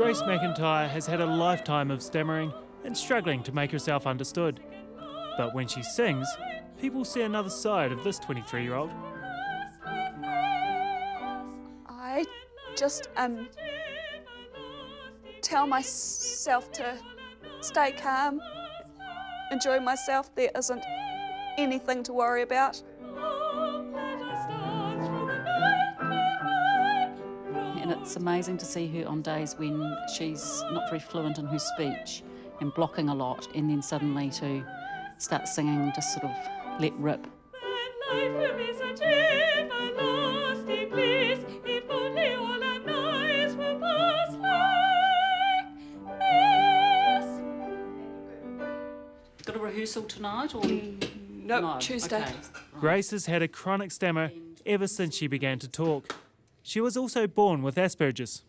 Grace McIntyre has had a lifetime of stammering and struggling to make herself understood. But when she sings, people see another side of this 23-year-old. I just tell myself to stay calm, enjoy myself. There isn't anything to worry about. And it's amazing to see her on days when she's not very fluent in her speech and blocking a lot, and then suddenly to start singing and just sort of let rip. Got a rehearsal tonight or? Nope, No, Tuesday. okay. Grace has had a chronic stammer ever since she began to talk. She was also born with Asperger's.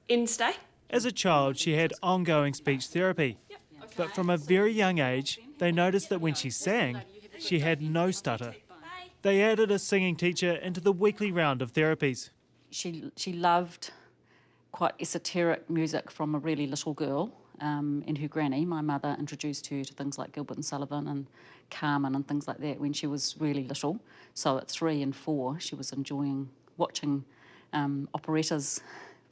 Wednesday. As a child, she had ongoing speech therapy. But from a very young age, they noticed that when she sang, she had no stutter. They added a singing teacher into the weekly round of therapies. She loved quite esoteric music from a really little girl, and her granny, my mother, introduced her to things like Gilbert and Sullivan and Carmen and things like that when she was really little. So at 3 and 4, she was enjoying watching operettas,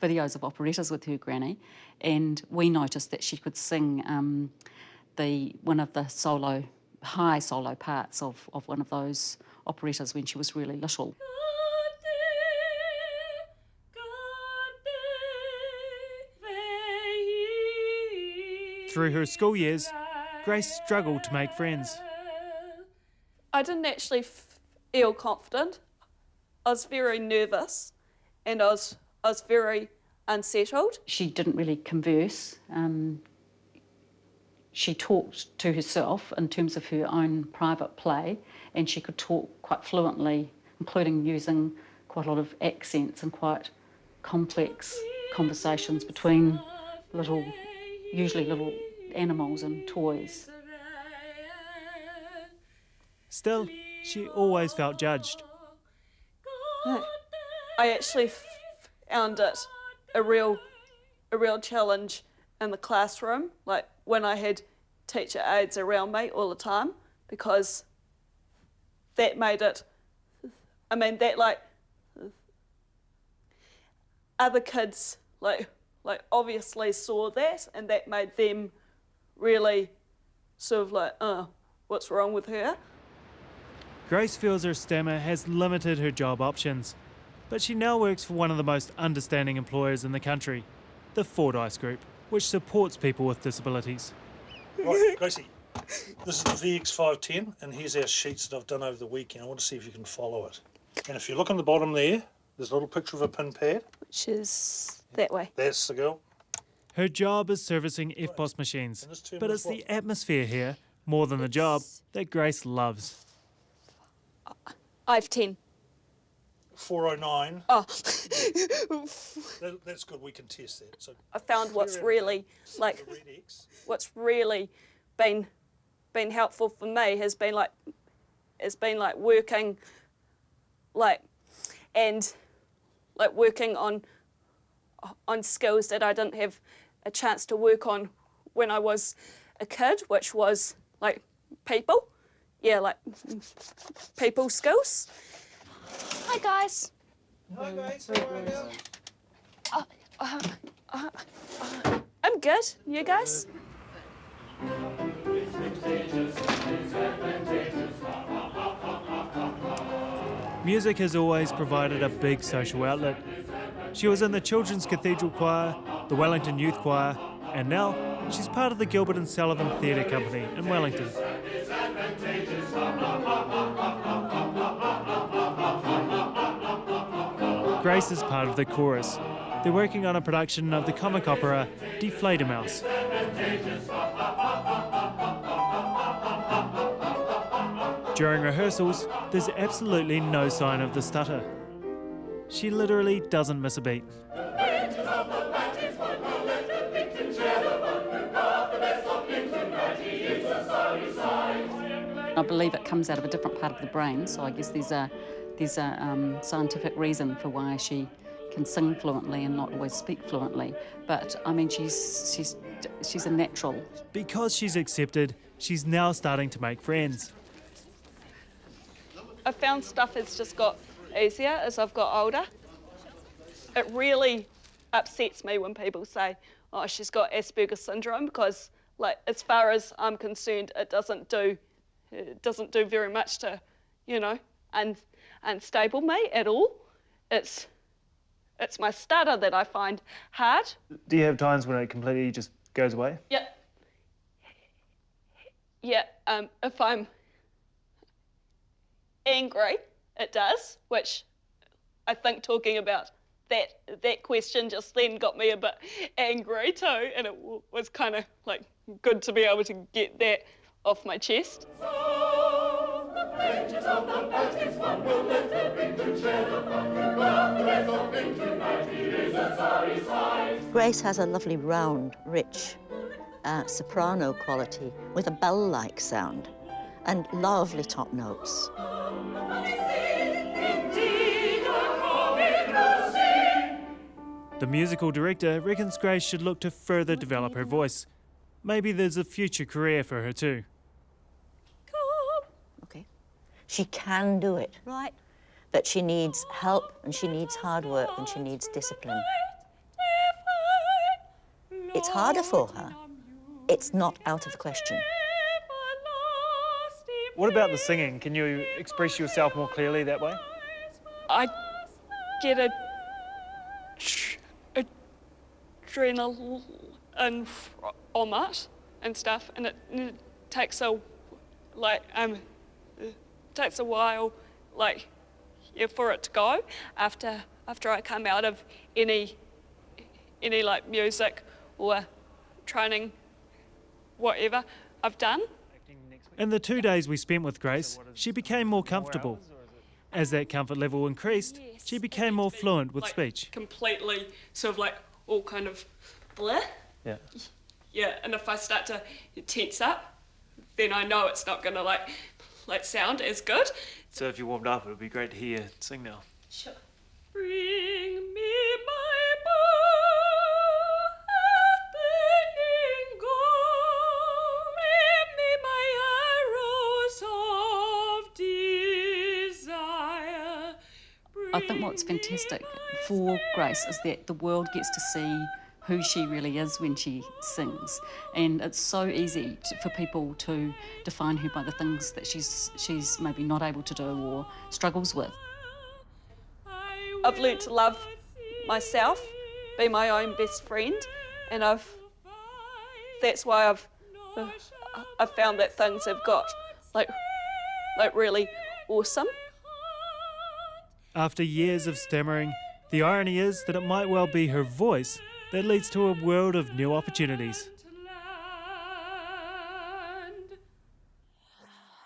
videos of operettas with her granny, and we noticed that she could sing one of the high solo parts of one of those operettas when she was really little. Through her school years, Grace struggled to make friends. I didn't actually feel confident. I was very nervous and I was very unsettled. She didn't really converse. She talked to herself in terms of her own private play, and she could talk quite fluently, including using quite a lot of accents and quite complex conversations between usually little animals and toys. Still, she always felt judged. I actually found it a real challenge in the classroom, like when I had teacher aides around me all the time, because that made it, other kids obviously saw that, and that made them really sort of like, what's wrong with her? Grace feels her stammer has limited her job options, but she now works for one of the most understanding employers in the country, the Fordyce Group, which supports people with disabilities. Right, Gracie, this is the VX510, and here's our sheets that I've done over the weekend. I want to see if you can follow it. And if you look on the bottom there, there's a little picture of a pin pad. Which is that way. That's the girl. Her job is servicing EFTPOS machines, but it's the atmosphere here, more than the job, that Grace loves. I've 10. 409. Oh. That's good, we can test that. So I found what's really been helpful for me has been working working on skills that I didn't have a chance to work on when I was a kid, which was like people. Yeah, like people skills. Hi guys. Hi guys, how are you? I'm good. You guys? Music has always provided a big social outlet. She was in the Children's Cathedral Choir, the Wellington Youth Choir, and now she's part of the Gilbert and Sullivan Theatre Company in Wellington. Grace is part of the chorus. They're working on a production of the comic opera Die Fledermaus. During rehearsals, there's absolutely no sign of the stutter. She literally doesn't miss a beat. I believe it comes out of a different part of the brain, so I guess there's a scientific reason for why she can sing fluently and not always speak fluently. But I mean, she's a natural. Because she's accepted, she's now starting to make friends. I found stuff has just got easier as I've got older. It really upsets me when people say, oh, she's got Asperger's syndrome, because like, as far as I'm concerned, it doesn't do very much to, you know, unstable me at all. It's my stutter that I find hard. Do you have times when it completely just goes away? Yeah. Yeah, if I'm angry, it does, which I think talking about that question just then got me a bit angry too, and it was kind of like good to be able to get that off my chest. Grace has a lovely round, rich soprano quality with a bell-like sound and lovely top notes. The musical director reckons Grace should look to further develop her voice. Maybe there's a future career for her too. Okay. She can do it, right? But she needs help, and she needs hard work, and she needs discipline. It's harder for her. It's not out of the question. What about the singing? Can you express yourself more clearly that way? I get adrenaline from it and stuff, and it takes a while, like, yeah, for it to go after I come out of any like music or training, whatever I've done. In the 2 days we spent with Grace, she became more comfortable. As that comfort level increased, she became more fluent with like, speech. Completely sort of like all kind of bleh. Yeah. Yeah, and if I start to tense up, then I know it's not gonna like sound as good. So if you warmed up, it would be great to hear you sing now. Sure. Bring me my burning gold, bring me my arrows of desire. I think what's fantastic for Grace is that the world gets to see who she really is when she sings, and it's so easy for people to define her by the things that she's maybe not able to do or struggles with. I've learnt to love myself, be my own best friend, and that's why I've found that things have got like really awesome. After years of stammering, the irony is that it might well be her voice that leads to a world of new opportunities.